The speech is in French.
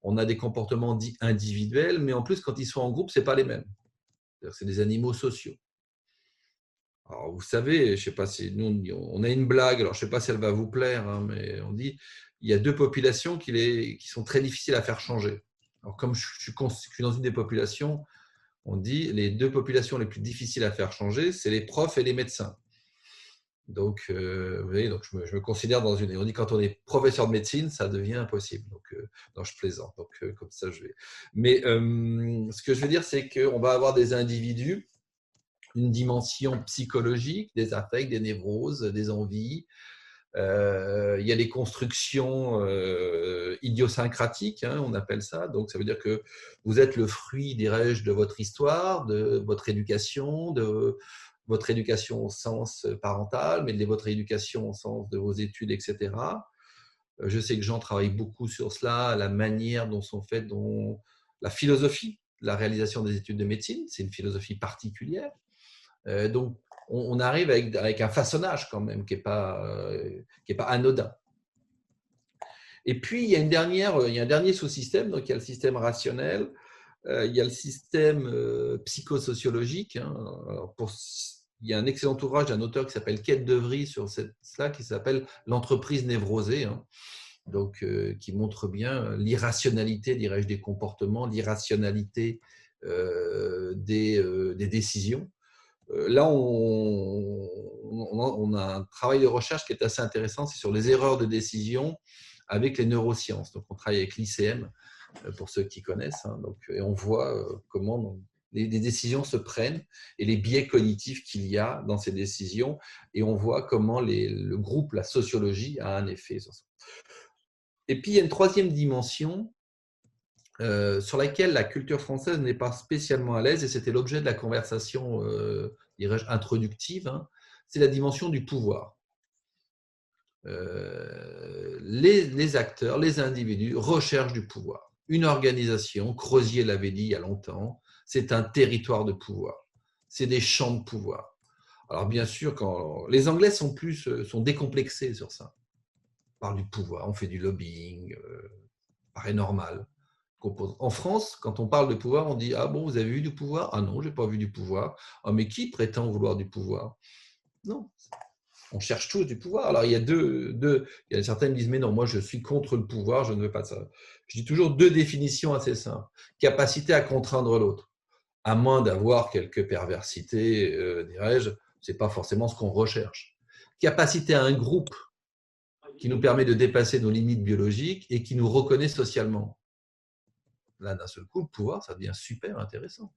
on a des comportements dits individuels, mais en plus, quand ils sont en groupe, ce n'est pas les mêmes. C'est des animaux sociaux. Alors, vous savez, je ne sais pas si nous, on a une blague, alors je ne sais pas si elle va vous plaire, hein, mais on dit il y a deux populations qui sont très difficiles à faire changer. Alors, comme je suis dans une des populations, on dit les deux populations les plus difficiles à faire changer, c'est les profs et les médecins. Donc, vous voyez, donc je me considère dans une. On dit quand on est professeur de médecine, ça devient impossible. Donc, non, je plaisante. Donc, comme ça, je vais. Mais ce que je veux dire, c'est qu'on va avoir des individus, une dimension psychologique, des affects, des névroses, des envies. Il y a les constructions idiosyncratiques, hein, on appelle ça. Donc, ça veut dire que vous êtes le fruit, dirais-je, de votre histoire, de votre éducation, de votre éducation au sens parental, mais de votre éducation au sens de vos études, etc. Je sais que Jean travaille beaucoup sur cela, la manière dont sont faites, la philosophie, la réalisation des études de médecine, c'est une philosophie particulière. Donc, on arrive avec un façonnage quand même qui n'est pas anodin. Et puis, il y a un dernier sous-système, donc il y a le système rationnel, il y a le système psychosociologique. Hein. Alors il y a un excellent ouvrage d'un auteur qui s'appelle Kate DeVry sur cela, qui s'appelle L'entreprise névrosée, hein. Donc, qui montre bien l'irrationalité, dirais-je, des comportements, l'irrationalité des décisions. Là, on a un travail de recherche qui est assez intéressant, c'est sur les erreurs de décision avec les neurosciences. Donc, on travaille avec l'ICM, pour ceux qui connaissent. Hein, donc, et on voit comment les décisions se prennent et les biais cognitifs qu'il y a dans ces décisions. Et on voit comment le groupe, la sociologie, a un effet sur ça. Et puis, il y a une troisième dimension sur laquelle la culture française n'est pas spécialement à l'aise, et c'était l'objet de la conversation, dirais-je, introductive, hein, c'est la dimension du pouvoir. Les acteurs, les individus recherchent du pouvoir. Une organisation, Crozier l'avait dit il y a longtemps, c'est un territoire de pouvoir. C'est des champs de pouvoir. Alors bien sûr, quand les Anglais sont décomplexés sur ça. On parle du pouvoir, on fait du lobbying, paraît normal. En France, quand on parle de pouvoir, on dit « Ah bon, vous avez vu du pouvoir ?»« Ah non, je n'ai pas vu du pouvoir. »« Ah mais qui prétend vouloir du pouvoir ?» Non, on cherche tous du pouvoir. Alors, il y a certains qui disent « Mais non, moi, je suis contre le pouvoir, je ne veux pas de ça. » Je dis toujours deux définitions assez simples. Capacité à contraindre l'autre. À moins d'avoir quelques perversités, dirais-je, ce n'est pas forcément ce qu'on recherche. Capacité à un groupe qui nous permet de dépasser nos limites biologiques et qui nous reconnaît socialement. Là, d'un seul coup, le pouvoir, ça devient super intéressant.